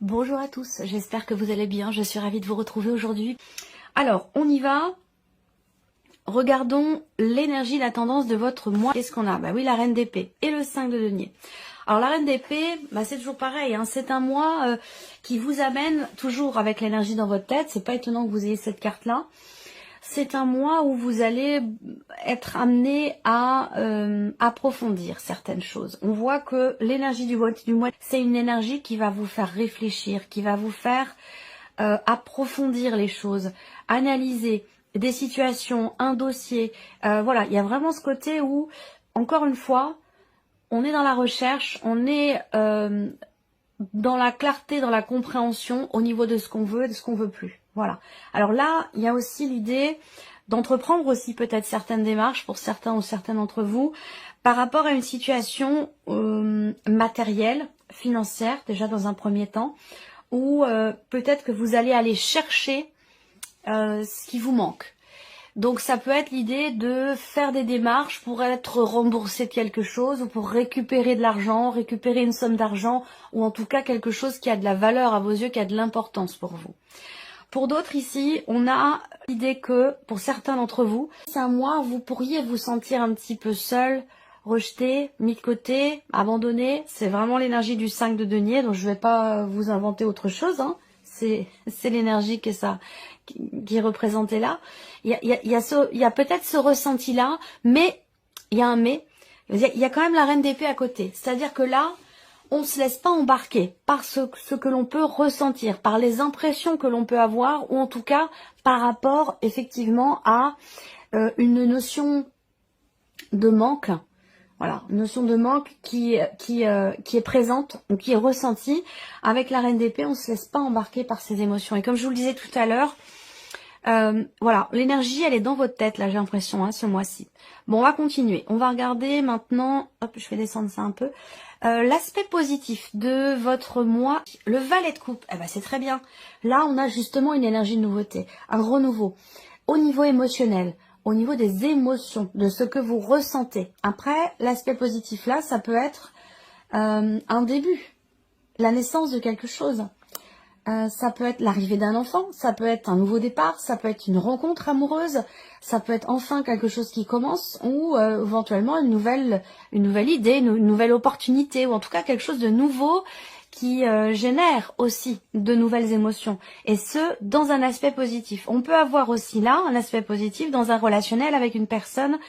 Bonjour à tous, j'espère que vous allez bien, je suis ravie de vous retrouver aujourd'hui. Alors, on y va. Regardons l'énergie, la tendance de votre mois. Qu'est-ce qu'on a? Bah oui, la reine d'épée et le 5 de denier. Alors la reine d'épée, bah c'est toujours pareil, hein, c'est un mois qui vous amène toujours avec l'énergie dans votre tête. C'est pas étonnant que vous ayez cette carte-là. C'est un mois où vous allez être amené à approfondir certaines choses. On voit que l'énergie du mois, c'est une énergie qui va vous faire réfléchir, qui va vous faire approfondir les choses, analyser des situations, un dossier. Voilà, il y a vraiment ce côté où, encore une fois, on est dans la recherche, on est dans la clarté, dans la compréhension au niveau de ce qu'on veut et de ce qu'on veut plus. Voilà. Alors là, il y a aussi l'idée d'entreprendre aussi peut-être certaines démarches pour certains ou certaines d'entre vous par rapport à une situation matérielle, financière, déjà dans un premier temps, ou peut-être que vous allez aller chercher ce qui vous manque. Donc ça peut être l'idée de faire des démarches pour être remboursé de quelque chose ou pour récupérer de l'argent, récupérer une somme d'argent ou en tout cas quelque chose qui a de la valeur à vos yeux, qui a de l'importance pour vous. Pour d'autres ici, on a l'idée que pour certains d'entre vous, c'est un mois où vous pourriez vous sentir un petit peu seul, rejeté, mis de côté, abandonné. C'est vraiment l'énergie du 5 de denier, donc je ne vais pas vous inventer autre chose, hein. C'est l'énergie qui est représentée là. Il y a peut-être ce ressenti-là, mais, il y a un mais, il y a quand même la reine d'épée à côté. C'est-à-dire que là, on ne se laisse pas embarquer par ce que l'on peut ressentir, par les impressions que l'on peut avoir, ou en tout cas par rapport effectivement à une notion de manque. Voilà, une notion de manque qui est présente ou qui est ressentie. Avec la reine d'épée, on ne se laisse pas embarquer par ces émotions. Et comme je vous le disais tout à l'heure, voilà, l'énergie, elle est dans votre tête, là, j'ai l'impression, hein, ce mois-ci. Bon, on va continuer. On va regarder maintenant, hop, je vais descendre ça un peu. L'aspect positif de votre mois, le valet de coupe, eh ben, c'est très bien. Là, on a justement une énergie de nouveauté, un renouveau. Au niveau émotionnel, au niveau des émotions, de ce que vous ressentez. Après, l'aspect positif là, ça peut être un début, la naissance de quelque chose. Ça peut être l'arrivée d'un enfant, ça peut être un nouveau départ, ça peut être une rencontre amoureuse, ça peut être enfin quelque chose qui commence ou éventuellement une nouvelle idée, une nouvelle opportunité ou en tout cas quelque chose de nouveau qui génère aussi de nouvelles émotions et ce, dans un aspect positif. On peut avoir aussi là un aspect positif dans un relationnel avec une personne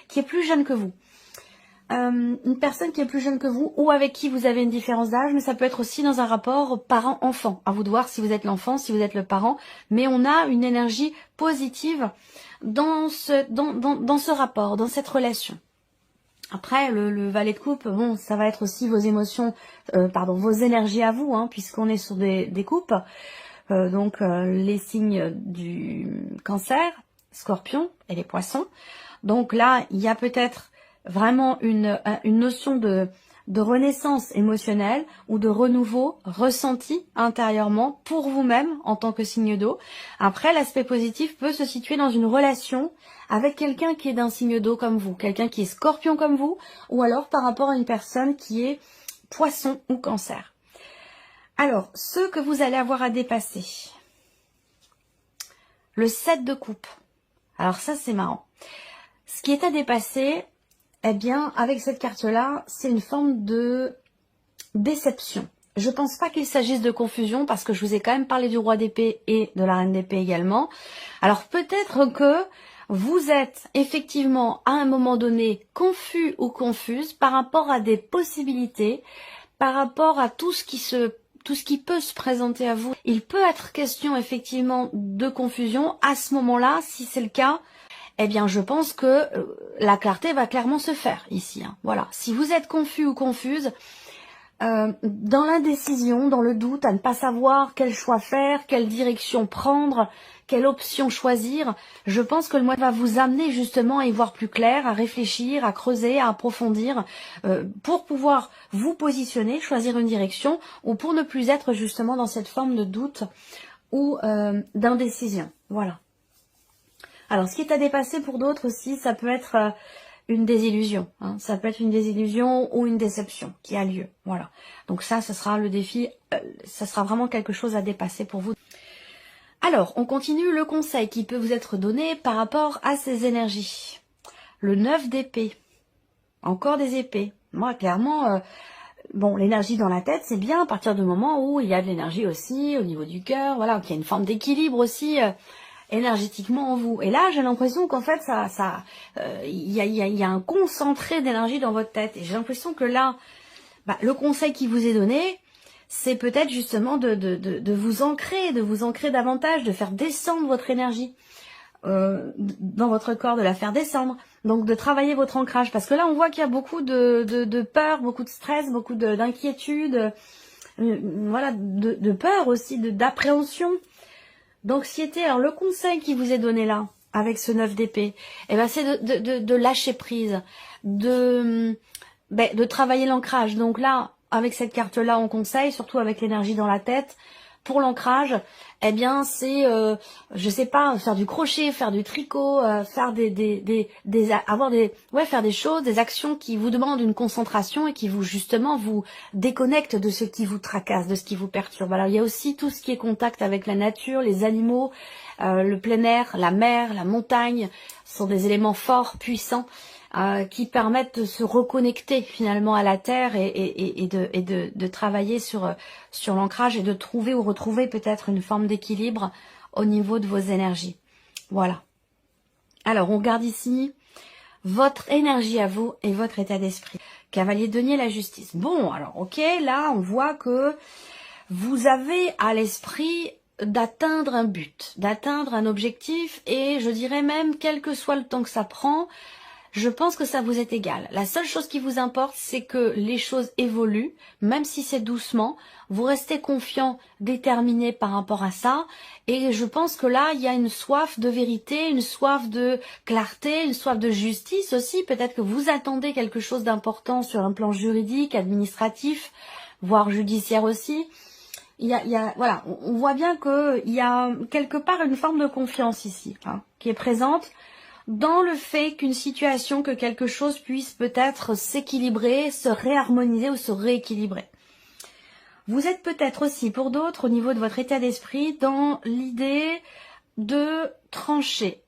qui est plus jeune que vous. Une personne qui est plus jeune que vous ou avec qui vous avez une différence d'âge, mais ça peut être aussi dans un rapport parent-enfant. À vous de voir si vous êtes l'enfant, si vous êtes le parent, mais on a une énergie positive dans ce rapport, dans cette relation. Après, le valet de coupe, bon, ça va être aussi vos émotions, vos énergies à vous, hein, puisqu'on est sur des coupes. Donc, les signes du cancer, scorpion et les poissons. Donc là, il y a peut-être vraiment une notion de renaissance émotionnelle ou de renouveau ressenti intérieurement pour vous-même en tant que signe d'eau. Après, l'aspect positif peut se situer dans une relation avec quelqu'un qui est d'un signe d'eau comme vous, quelqu'un qui est scorpion comme vous, ou alors par rapport à une personne qui est poisson ou cancer. Alors, ce que vous allez avoir à dépasser. Le 7 de coupe. Alors ça, c'est marrant. Ce qui est à dépasser, eh bien, avec cette carte-là, c'est une forme de déception. Je pense pas qu'il s'agisse de confusion parce que je vous ai quand même parlé du roi d'épée et de la reine d'épée également. Alors peut-être que vous êtes effectivement à un moment donné confus ou confuse par rapport à des possibilités, par rapport à tout ce qui peut se présenter à vous. Il peut être question effectivement de confusion. À ce moment-là, si c'est le cas, eh bien, je pense que la clarté va clairement se faire ici. Hein. Voilà. Si vous êtes confus ou confuse, dans l'indécision, dans le doute, à ne pas savoir quel choix faire, quelle direction prendre, quelle option choisir, je pense que le mois va vous amener justement à y voir plus clair, à réfléchir, à creuser, à approfondir, pour pouvoir vous positionner, choisir une direction, ou pour ne plus être justement dans cette forme de doute ou d'indécision. Voilà. Alors, ce qui est à dépasser pour d'autres aussi, ça peut être une désillusion. Hein. Ça peut être une désillusion ou une déception qui a lieu. Voilà. Donc ça, ce sera le défi, ça sera vraiment quelque chose à dépasser pour vous. Alors, on continue le conseil qui peut vous être donné par rapport à ces énergies. Le 9 d'épée. Encore des épées. Moi, clairement, bon, l'énergie dans la tête, c'est bien à partir du moment où il y a de l'énergie aussi au niveau du cœur, voilà, qu'il y a une forme d'équilibre aussi énergétiquement en vous. Et là, j'ai l'impression qu'en fait, il y a un concentré d'énergie dans votre tête. Et j'ai l'impression que là, le conseil qui vous est donné, c'est peut-être justement de vous ancrer davantage, de faire descendre votre énergie dans votre corps, de la faire descendre. Donc de travailler votre ancrage. Parce que là, on voit qu'il y a beaucoup de peur, beaucoup de stress, beaucoup d'inquiétude, voilà, de peur aussi, d'appréhension, d'anxiété. Alors le conseil qui vous est donné là, avec ce 9 d'épée, eh ben, c'est de lâcher prise, de travailler l'ancrage. Donc là, avec cette carte-là, on conseille, surtout avec l'énergie dans la tête, pour l'ancrage, eh bien, c'est, je sais pas, faire du crochet, faire du tricot, faire faire des choses, des actions qui vous demandent une concentration et qui vous déconnectent de ce qui vous tracasse, de ce qui vous perturbe. Alors, il y a aussi tout ce qui est contact avec la nature, les animaux, le plein air, la mer, la montagne, sont des éléments forts, puissants, qui permettent de se reconnecter finalement à la terre et de travailler sur l'ancrage et de trouver ou retrouver peut-être une forme d'équilibre au niveau de vos énergies. Voilà. Alors, on regarde ici votre énergie à vous et votre état d'esprit. Cavalier de denier, la justice. Bon, alors, ok, là, on voit que vous avez à l'esprit d'atteindre un but, d'atteindre un objectif et je dirais même, quel que soit le temps que ça prend, je pense que ça vous est égal. La seule chose qui vous importe, c'est que les choses évoluent, même si c'est doucement. Vous restez confiant, déterminé par rapport à ça. Et je pense que là, il y a une soif de vérité, une soif de clarté, une soif de justice aussi. Peut-être que vous attendez quelque chose d'important sur un plan juridique, administratif, voire judiciaire aussi. Voilà, on voit bien qu'il y a quelque part une forme de confiance ici, hein, qui est présente dans le fait qu'une situation, que quelque chose puisse peut-être s'équilibrer, se réharmoniser ou se rééquilibrer. Vous êtes peut-être aussi, pour d'autres, au niveau de votre état d'esprit, dans l'idée de trancher,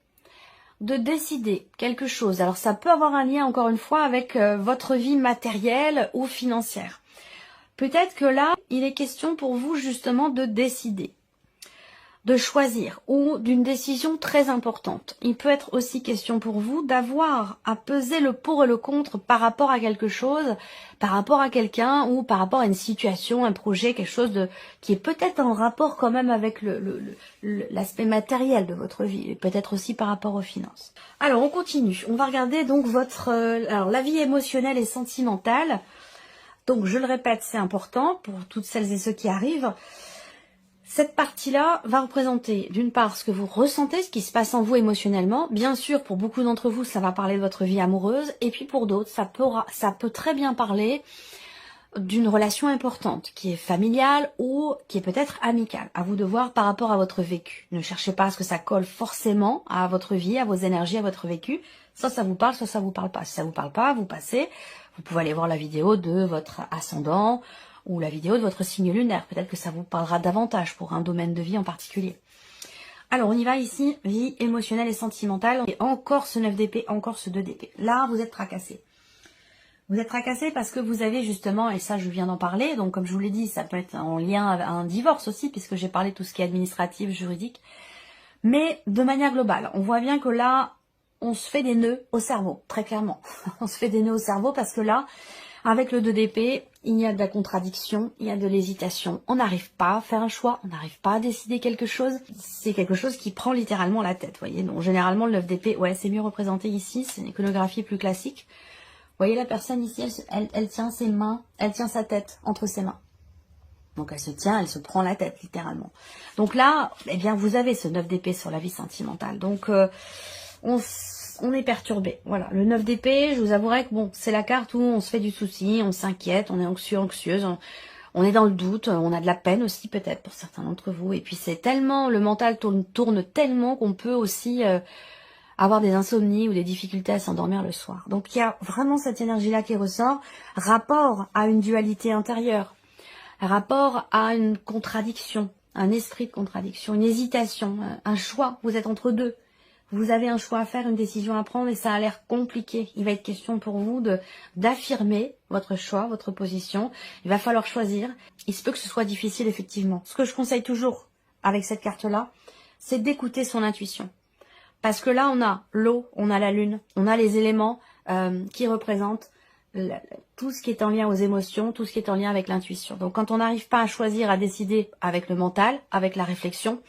de décider quelque chose. Alors ça peut avoir un lien, encore une fois, avec votre vie matérielle ou financière. Peut-être que là, il est question pour vous justement de décider, de choisir ou d'une décision très importante. Il peut être aussi question pour vous d'avoir à peser le pour et le contre par rapport à quelque chose, par rapport à quelqu'un ou par rapport à une situation, un projet, quelque chose qui est peut-être en rapport quand même avec l'aspect matériel de votre vie et peut-être aussi par rapport aux finances. Alors on continue, on va regarder donc la vie émotionnelle et sentimentale. Donc je le répète, c'est important pour toutes celles et ceux qui arrivent. Cette partie-là va représenter d'une part ce que vous ressentez, ce qui se passe en vous émotionnellement. Bien sûr, pour beaucoup d'entre vous, ça va parler de votre vie amoureuse. Et puis pour d'autres, ça peut très bien parler d'une relation importante, qui est familiale ou qui est peut-être amicale. À vous de voir par rapport à votre vécu. Ne cherchez pas à ce que ça colle forcément à votre vie, à vos énergies, à votre vécu. Soit ça vous parle, soit ça vous parle pas. Si ça vous parle pas, vous passez. Vous pouvez aller voir la vidéo de votre ascendant, ou la vidéo de votre signe lunaire. Peut-être que ça vous parlera davantage pour un domaine de vie en particulier. Alors, on y va ici, vie émotionnelle et sentimentale. Et encore ce 9 d'épée, encore ce 2 d'épée. Là, vous êtes tracassé. Vous êtes tracassé parce que vous avez justement, et ça je viens d'en parler, donc comme je vous l'ai dit, ça peut être en lien avec un divorce aussi, puisque j'ai parlé de tout ce qui est administratif, juridique. Mais de manière globale, on voit bien que là, on se fait des nœuds au cerveau, très clairement. On se fait des nœuds au cerveau parce que là, avec le 2 d'épée, il y a de la contradiction, il y a de l'hésitation. On n'arrive pas à faire un choix, on n'arrive pas à décider quelque chose. C'est quelque chose qui prend littéralement la tête, vous voyez. Donc généralement, le 9 d'épée, ouais, c'est mieux représenté ici, c'est une iconographie plus classique. Vous voyez la personne ici, elle tient ses mains, elle tient sa tête entre ses mains. Donc elle se tient, elle se prend la tête, littéralement. Donc là, eh bien, vous avez ce 9 d'épée sur la vie sentimentale. Donc on est perturbé. Voilà, le 9 d'épée, je vous avouerai que bon, c'est la carte où on se fait du souci, on s'inquiète, on est anxieux, anxieuse, on est dans le doute, on a de la peine aussi peut-être pour certains d'entre vous. Et puis c'est tellement, le mental tourne tellement qu'on peut aussi avoir des insomnies ou des difficultés à s'endormir le soir. Donc il y a vraiment cette énergie-là qui ressort, rapport à une dualité intérieure, rapport à une contradiction, un esprit de contradiction, une hésitation, un choix, vous êtes entre deux. Vous avez un choix à faire, une décision à prendre et ça a l'air compliqué. Il va être question pour vous d'affirmer votre choix, votre position. Il va falloir choisir. Il se peut que ce soit difficile effectivement. Ce que je conseille toujours avec cette carte-là, c'est d'écouter son intuition. Parce que là, on a l'eau, on a la lune, on a les éléments qui représentent tout ce qui est en lien aux émotions, tout ce qui est en lien avec l'intuition. Donc quand on n'arrive pas à choisir, à décider avec le mental, avec la réflexion,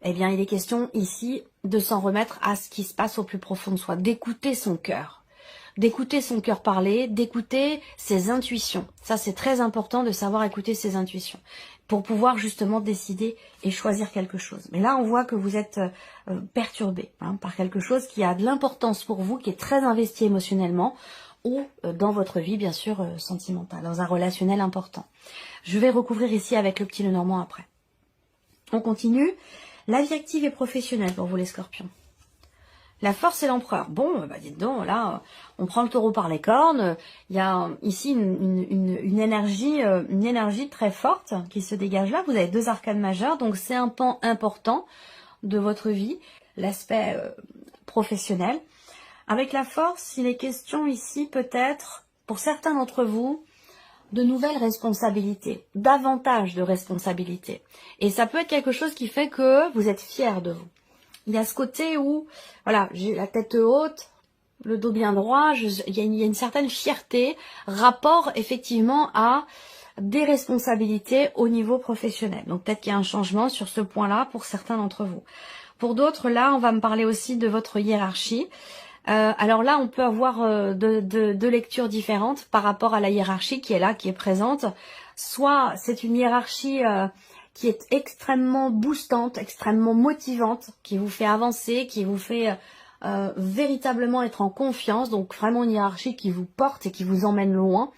eh bien, il est question ici de s'en remettre à ce qui se passe au plus profond de soi, d'écouter son cœur parler, d'écouter ses intuitions. Ça, c'est très important de savoir écouter ses intuitions pour pouvoir justement décider et choisir quelque chose. Mais là, on voit que vous êtes perturbé par quelque chose qui a de l'importance pour vous, qui est très investi émotionnellement ou dans votre vie, bien sûr, sentimentale, dans un relationnel important. Je vais recouvrir ici avec le petit Lenormand après. On continue. La vie active et professionnelle pour vous les scorpions. La force et l'empereur. Bon, bah dites donc, là, on prend le taureau par les cornes. Il y a ici une énergie très forte qui se dégage là. Vous avez 2 arcanes majeures, donc c'est un pan important de votre vie, l'aspect professionnel. Avec la force, il est question ici peut-être, pour certains d'entre vous, de nouvelles responsabilités, davantage de responsabilités. Et ça peut être quelque chose qui fait que vous êtes fier de vous. Il y a ce côté où, voilà, j'ai la tête haute, le dos bien droit, il y a une certaine fierté, rapport effectivement à des responsabilités au niveau professionnel. Donc peut-être qu'il y a un changement sur ce point-là pour certains d'entre vous. Pour d'autres, là, on va me parler aussi de votre hiérarchie. Alors là, on peut avoir deux lectures différentes par rapport à la hiérarchie qui est là, qui est présente. Soit c'est une hiérarchie qui est extrêmement boostante, extrêmement motivante, qui vous fait avancer, qui vous fait véritablement être en confiance, donc vraiment une hiérarchie qui vous porte et qui vous emmène loin.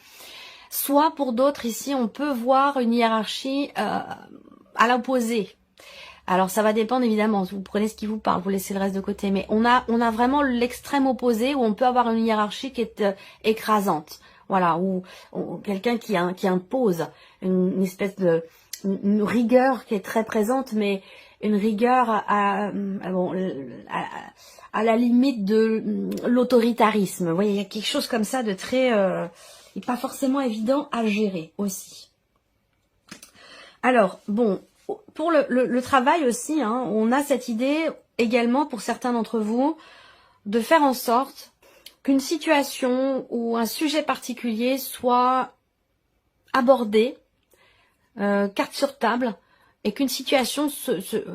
Soit pour d'autres ici, on peut voir une hiérarchie à l'opposé. Alors ça va dépendre évidemment, vous prenez ce qui vous parle, vous laissez le reste de côté, mais on a vraiment l'extrême opposé où on peut avoir une hiérarchie qui est écrasante, voilà, ou quelqu'un qui impose une espèce de une rigueur qui est très présente, mais une rigueur à la limite de l'autoritarisme. Vous voyez, il y a quelque chose comme ça de très et pas forcément évident à gérer aussi. Alors bon. Pour le travail aussi, on a cette idée également pour certains d'entre vous de faire en sorte qu'une situation ou un sujet particulier soit abordé, carte sur table, et qu'une situation,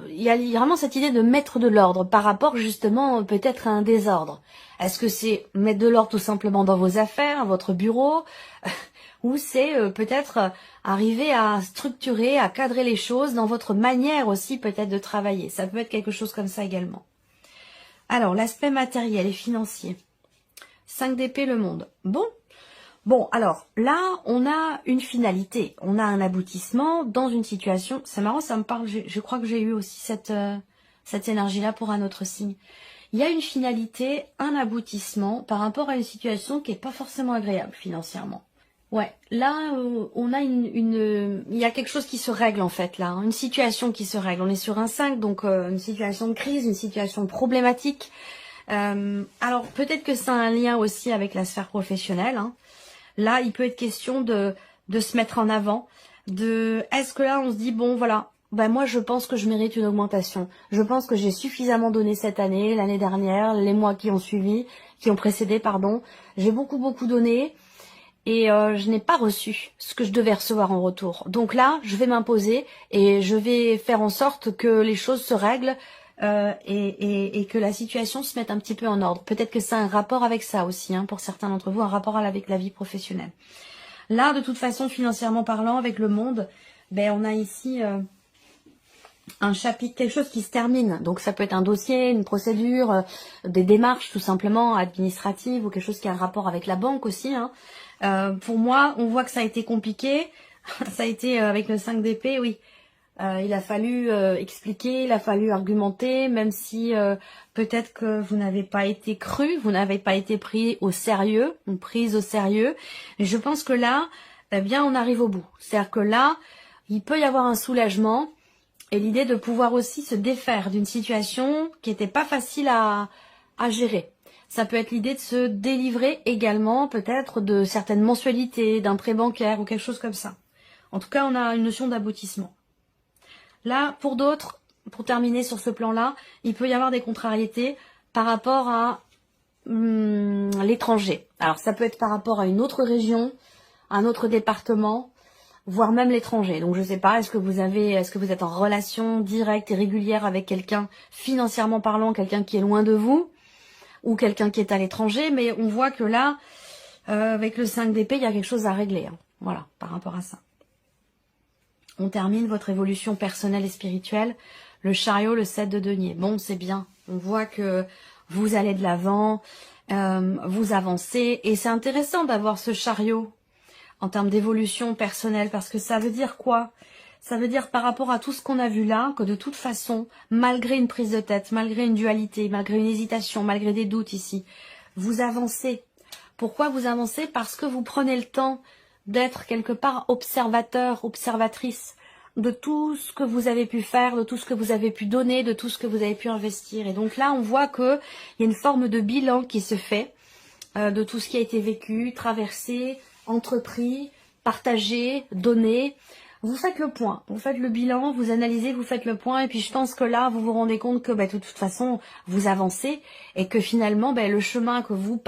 il y a vraiment cette idée de mettre de l'ordre par rapport justement peut-être à un désordre. Est-ce que c'est mettre de l'ordre tout simplement dans vos affaires, votre bureau ou c'est peut-être arriver à structurer, à cadrer les choses dans votre manière aussi peut-être de travailler. Ça peut être quelque chose comme ça également. Alors, l'aspect matériel et financier. 5 d'épée, le monde. Bon, alors, là, on a une finalité. On a un aboutissement dans une situation. C'est marrant, ça me parle. Je crois que j'ai eu aussi cette énergie-là pour un autre signe. Il y a une finalité, un aboutissement par rapport à une situation qui n'est pas forcément agréable financièrement. Ouais, là, on a il y a quelque chose qui se règle en fait là, une situation qui se règle. On est sur un 5, donc une situation de crise, une situation problématique. Alors peut-être que ça a un lien aussi avec la sphère professionnelle. Là, il peut être question de se mettre en avant. Est-ce que là, on se dit, bon voilà, ben moi je pense que je mérite une augmentation. Je pense que j'ai suffisamment donné cette année, l'année dernière, les mois qui ont précédé, pardon. J'ai beaucoup donné. Et je n'ai pas reçu ce que je devais recevoir en retour. Donc là, je vais m'imposer et je vais faire en sorte que les choses se règlent et que la situation se mette un petit peu en ordre. Peut-être que ça a un rapport avec ça aussi, pour certains d'entre vous, un rapport avec la vie professionnelle. Là, de toute façon, financièrement parlant, avec le monde, ben on a ici un chapitre, quelque chose qui se termine. Donc ça peut être un dossier, une procédure, des démarches tout simplement administratives ou quelque chose qui a un rapport avec la banque aussi. Pour moi, on voit que ça a été compliqué. Ça a été avec le 5 d'épée, oui. Il a fallu expliquer, il a fallu argumenter, même si peut-être que vous n'avez pas été cru, vous n'avez pas été pris au sérieux, ou prise au sérieux. Mais je pense que là, eh bien, on arrive au bout. C'est-à-dire que là, il peut y avoir un soulagement et l'idée de pouvoir aussi se défaire d'une situation qui n'était pas facile à gérer. Ça peut être l'idée de se délivrer également peut-être de certaines mensualités, d'un prêt bancaire ou quelque chose comme ça. En tout cas, on a une notion d'aboutissement. Là, pour d'autres, pour terminer sur ce plan-là, il peut y avoir des contrariétés par rapport à l'étranger. Alors, ça peut être par rapport à une autre région, un autre département, voire même l'étranger. Donc, je ne sais pas, est-ce que vous êtes en relation directe et régulière avec quelqu'un, financièrement parlant, quelqu'un qui est loin de vous, ou quelqu'un qui est à l'étranger, mais on voit que là, avec le 5 d'épée, il y a quelque chose à régler. Hein. Voilà, par rapport à ça. On termine votre évolution personnelle et spirituelle. Le chariot, le 7 de denier. Bon, c'est bien. On voit que vous allez de l'avant, vous avancez. Et c'est intéressant d'avoir ce chariot en termes d'évolution personnelle. Parce que ça veut dire quoi? Ça veut dire par rapport à tout ce qu'on a vu là, que de toute façon, malgré une prise de tête, malgré une dualité, malgré une hésitation, malgré des doutes ici, vous avancez. Pourquoi vous avancez? Parce que vous prenez le temps d'être quelque part observateur, observatrice de tout ce que vous avez pu faire, de tout ce que vous avez pu donner, de tout ce que vous avez pu investir. Et donc là, on voit qu'il y a une forme de bilan qui se fait de tout ce qui a été vécu, traversé, entrepris, partagé, donné. Vous faites le point, vous faites le bilan, vous analysez, vous faites le point, et puis je pense que là, vous vous rendez compte que de toute façon, vous avancez, et que finalement, le chemin que vous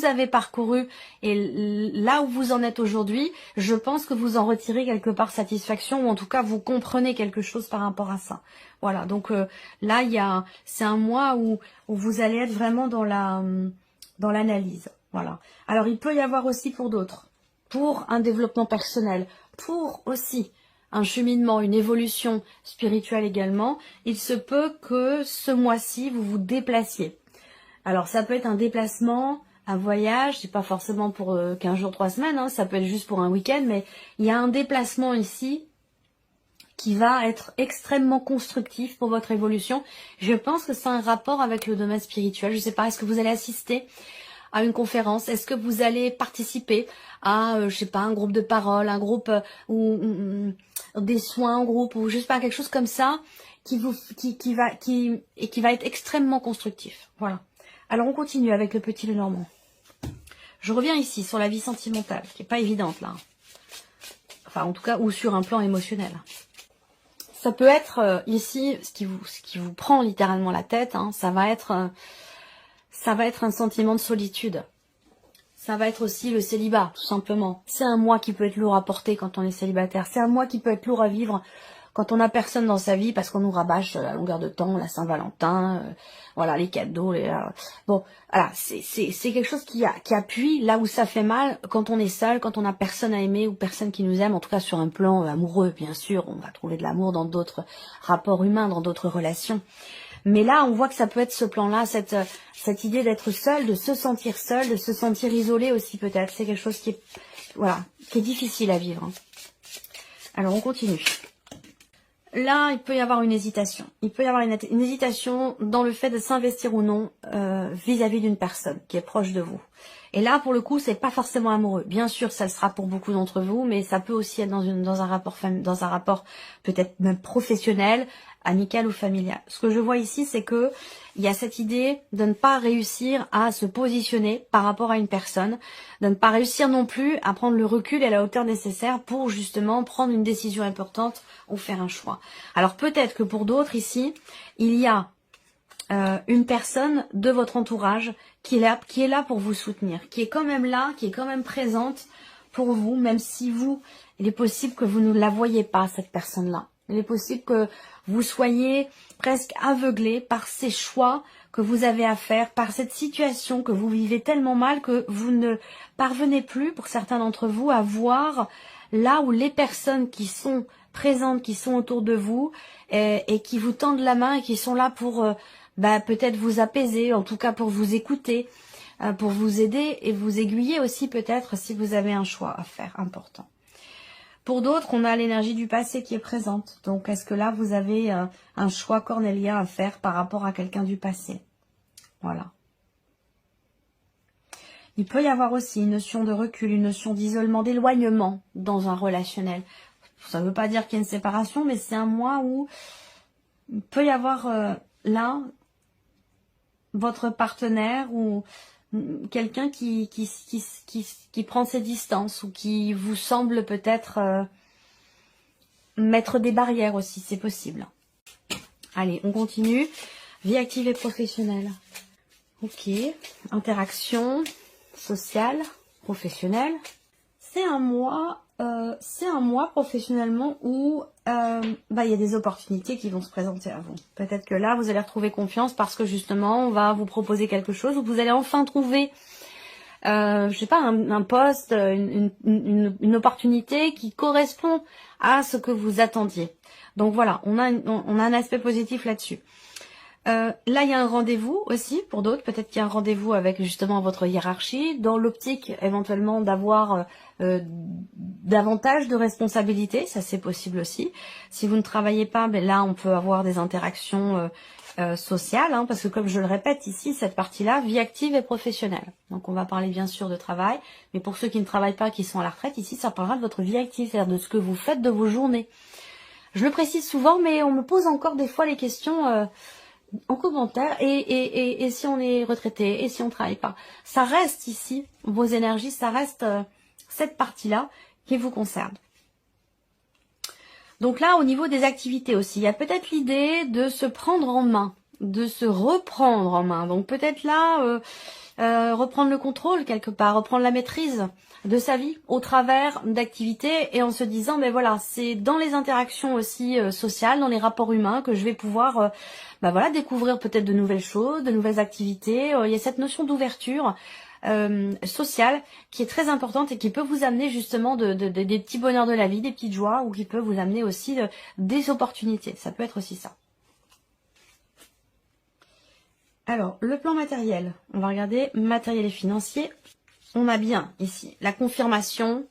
avez parcouru, et là où vous en êtes aujourd'hui, je pense que vous en retirez quelque part satisfaction, ou en tout cas, vous comprenez quelque chose par rapport à ça. Voilà, donc là, c'est un mois où vous allez être vraiment dans l'analyse. Voilà. Alors, il peut y avoir aussi pour d'autres, pour un développement personnel, pour aussi un cheminement, une évolution spirituelle également, il se peut que ce mois-ci, vous vous déplaciez. Alors, ça peut être un déplacement, un voyage, c'est pas forcément pour 15 jours, 3 semaines, hein, ça peut être juste pour un week-end, mais il y a un déplacement ici qui va être extrêmement constructif pour votre évolution. Je pense que c'est un rapport avec le domaine spirituel. Je sais pas, est-ce que vous allez assister à une conférence? Est-ce que vous allez participer à, je sais pas, un groupe de parole, un groupe ou des soins en groupe, ou je sais pas, quelque chose comme ça qui va être extrêmement constructif. Voilà. Alors on continue avec le petit Lenormand. Je reviens ici sur la vie sentimentale, qui est pas évidente là. Enfin, en tout cas, ou sur un plan émotionnel. Ça peut être ici ce qui vous prend littéralement la tête. Hein, ça va être un sentiment de solitude. Ça va être aussi le célibat, tout simplement. C'est un mois qui peut être lourd à porter quand on est célibataire. C'est un mois qui peut être lourd à vivre quand on n'a personne dans sa vie, parce qu'on nous rabâche à longueur de temps, la Saint-Valentin, voilà, les cadeaux. Bon, voilà, c'est quelque chose qui appuie là où ça fait mal, quand on est seul, quand on n'a personne à aimer ou personne qui nous aime, en tout cas sur un plan amoureux, bien sûr. On va trouver de l'amour dans d'autres rapports humains, dans d'autres relations. Mais là, on voit que ça peut être ce plan-là, cette idée d'être seul, de se sentir isolé aussi peut-être. C'est quelque chose qui est difficile à vivre. Hein. Alors, on continue. Là, il peut y avoir une hésitation. Il peut y avoir une hésitation dans le fait de s'investir ou non vis-à-vis d'une personne qui est proche de vous. Et là, pour le coup, c'est pas forcément amoureux. Bien sûr, ça le sera pour beaucoup d'entre vous, mais ça peut aussi être dans un rapport peut-être même professionnel, amical ou familial. Ce que je vois ici, c'est que il y a cette idée de ne pas réussir à se positionner par rapport à une personne, de ne pas réussir non plus à prendre le recul et la hauteur nécessaire pour justement prendre une décision importante ou faire un choix. Alors peut-être que pour d'autres ici, il y a une personne de votre entourage qui est là pour vous soutenir, qui est quand même là, qui est quand même présente pour vous, même si il est possible que vous ne la voyez pas, cette personne-là. Il est possible que vous soyez presque aveuglé par ces choix que vous avez à faire, par cette situation que vous vivez tellement mal que vous ne parvenez plus, pour certains d'entre vous, à voir là où les personnes qui sont présentes, qui sont autour de vous et qui vous tendent la main et qui sont là pour peut-être vous apaiser, en tout cas pour vous écouter, pour vous aider et vous aiguiller aussi peut-être si vous avez un choix à faire important. Pour d'autres, on a l'énergie du passé qui est présente. Donc, est-ce que là, vous avez un choix cornélien à faire par rapport à quelqu'un du passé? Voilà. Il peut y avoir aussi une notion de recul, une notion d'isolement, d'éloignement dans un relationnel. Ça ne veut pas dire qu'il y a une séparation, mais c'est un mois où il peut y avoir là votre partenaire ou quelqu'un qui prend ses distances ou qui vous semble peut-être mettre des barrières aussi, c'est possible. Allez, on continue. Vie active et professionnelle. Ok. Interaction sociale, professionnelle. C'est un mois professionnellement où il y a des opportunités qui vont se présenter à vous. Peut-être que là, vous allez retrouver confiance parce que justement, on va vous proposer quelque chose où vous allez enfin trouver, je sais pas, un poste, une opportunité qui correspond à ce que vous attendiez. Donc voilà, on a un aspect positif là-dessus. Là, il y a un rendez-vous aussi pour d'autres. Peut-être qu'il y a un rendez-vous avec justement votre hiérarchie, dans l'optique éventuellement d'avoir davantage de responsabilités. Ça, c'est possible aussi. Si vous ne travaillez pas, ben là, on peut avoir des interactions sociales, hein, parce que comme je le répète ici, cette partie-là, vie active et professionnelle. Donc, on va parler bien sûr de travail, mais pour ceux qui ne travaillent pas, qui sont à la retraite, ici, ça parlera de votre vie active, c'est-à-dire de ce que vous faites de vos journées. Je le précise souvent, mais on me pose encore des fois les questions en commentaire, et si on est retraité, et si on travaille pas. Ça reste ici, vos énergies, ça reste cette partie-là qui vous concerne. Donc là, au niveau des activités aussi, il y a peut-être l'idée de se prendre en main, de se reprendre en main. Donc peut-être là, reprendre le contrôle quelque part, reprendre la maîtrise de sa vie au travers d'activités et en se disant, mais voilà, c'est dans les interactions aussi sociales, dans les rapports humains que je vais pouvoir découvrir peut-être de nouvelles choses, de nouvelles activités. Il y a cette notion d'ouverture sociale qui est très importante et qui peut vous amener justement des petits bonheurs de la vie, des petites joies, ou qui peut vous amener aussi des opportunités. Ça peut être aussi ça. Alors, le plan matériel, on va regarder matériel et financier. On a bien ici la confirmation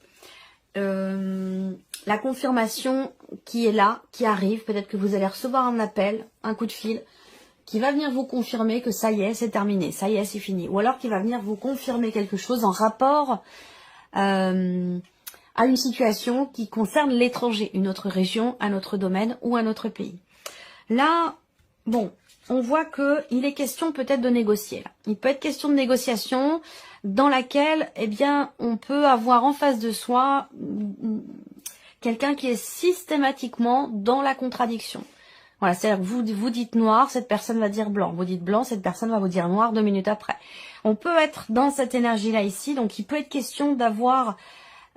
qui est là, qui arrive. Peut-être que vous allez recevoir un appel, un coup de fil, qui va venir vous confirmer que ça y est, c'est terminé, ça y est, c'est fini. Ou alors qui va venir vous confirmer quelque chose en rapport à une situation qui concerne l'étranger, une autre région, un autre domaine ou un autre pays. Là, bon, on voit qu'il est question peut-être de négocier. Là. Il peut être question de négociation dans laquelle, eh bien, on peut avoir en face de soi quelqu'un qui est systématiquement dans la contradiction. Voilà, c'est-à-dire que vous dites noir, cette personne va dire blanc. Vous dites blanc, cette personne va vous dire noir 2 minutes après. On peut être dans cette énergie-là ici, donc il peut être question d'avoir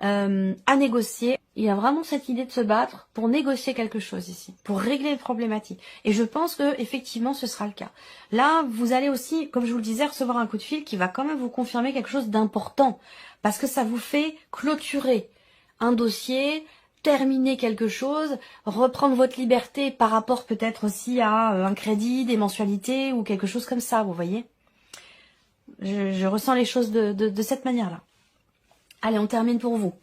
à négocier. Il y a vraiment cette idée de se battre pour négocier quelque chose ici, pour régler les problématiques. Et je pense que effectivement, ce sera le cas. Là, vous allez aussi, comme je vous le disais, recevoir un coup de fil qui va quand même vous confirmer quelque chose d'important, parce que ça vous fait clôturer un dossier, terminer quelque chose, reprendre votre liberté par rapport peut-être aussi à un crédit, des mensualités ou quelque chose comme ça, vous voyez. Je ressens les choses de cette manière-là. Allez, on termine pour vous.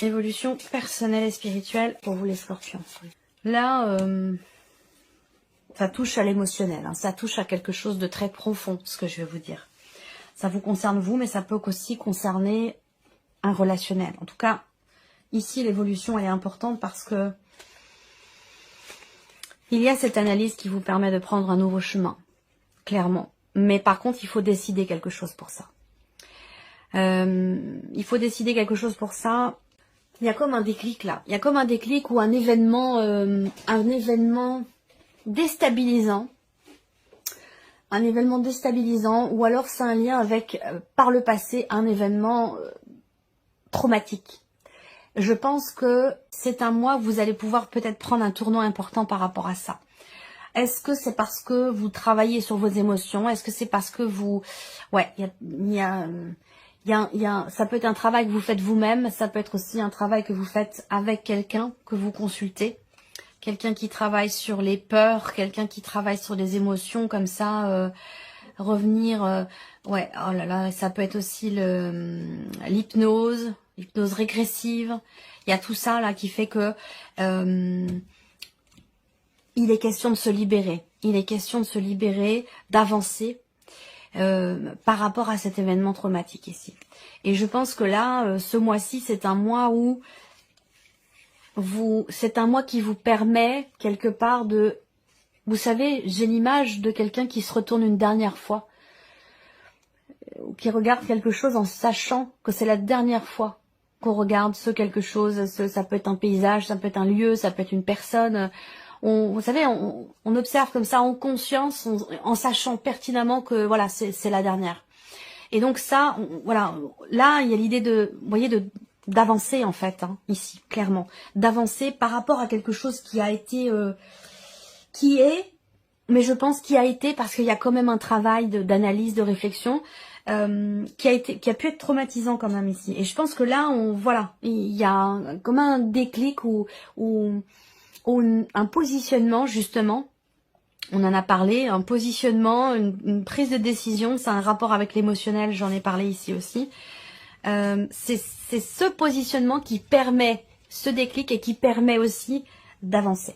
Évolution personnelle et spirituelle pour vous les scorpions. Là, ça touche à l'émotionnel, hein, ça touche à quelque chose de très profond, ce que je vais vous dire. Ça vous concerne vous, mais ça peut aussi concerner un relationnel. En tout cas, ici, l'évolution, elle est importante parce que il y a cette analyse qui vous permet de prendre un nouveau chemin, clairement. Mais par contre, il faut décider quelque chose pour ça. Il faut décider quelque chose pour ça. Il y a comme un déclic là. Il y a comme un déclic ou un événement déstabilisant. Un événement déstabilisant, ou alors c'est un lien avec, par le passé, un événement traumatique. Je pense que c'est un mois où vous allez pouvoir peut-être prendre un tournant important par rapport à ça. Est-ce que c'est parce que vous travaillez sur vos émotions? Est-ce que c'est parce que vous... Ouais, ça peut être un travail que vous faites vous-même, ça peut être aussi un travail que vous faites avec quelqu'un que vous consultez. Quelqu'un qui travaille sur les peurs, quelqu'un qui travaille sur les émotions comme ça, revenir... ouais, oh là là, ça peut être aussi l'hypnose, hypnose régressive. Il y a tout ça là qui fait que il est question de se libérer. Il est question de se libérer, d'avancer par rapport à cet événement traumatique ici. Et je pense que là, ce mois-ci, c'est un mois où c'est un mois qui vous permet quelque part de... Vous savez, j'ai l'image de quelqu'un qui se retourne une dernière fois, ou qui regarde quelque chose en sachant que c'est la dernière fois qu'on regarde ce quelque chose. Ça peut être un paysage, ça peut être un lieu, ça peut être une personne. Vous savez, on observe comme ça en conscience, en sachant pertinemment que voilà, c'est la dernière. Et donc ça, voilà, là il y a l'idée de, vous voyez, d'avancer en fait, hein, ici, clairement, d'avancer par rapport à quelque chose qui a été, qui est, mais je pense qui a été, parce qu'il y a quand même un travail d'analyse, de réflexion, qui a pu être traumatisant quand même ici. Et je pense que là, voilà, il y a comme un déclic ou un positionnement justement. On en a parlé, un positionnement, une prise de décision, c'est un rapport avec l'émotionnel, j'en ai parlé ici aussi. C'est ce positionnement qui permet ce déclic et qui permet aussi d'avancer.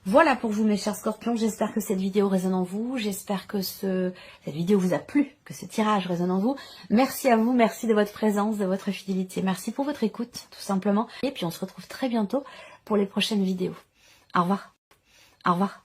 Voilà pour vous mes chers scorpions, j'espère que cette vidéo résonne en vous, j'espère que cette vidéo vous a plu, que ce tirage résonne en vous. Merci à vous, merci de votre présence, de votre fidélité, merci pour votre écoute tout simplement. Et puis on se retrouve très bientôt pour les prochaines vidéos. Au revoir. Au revoir.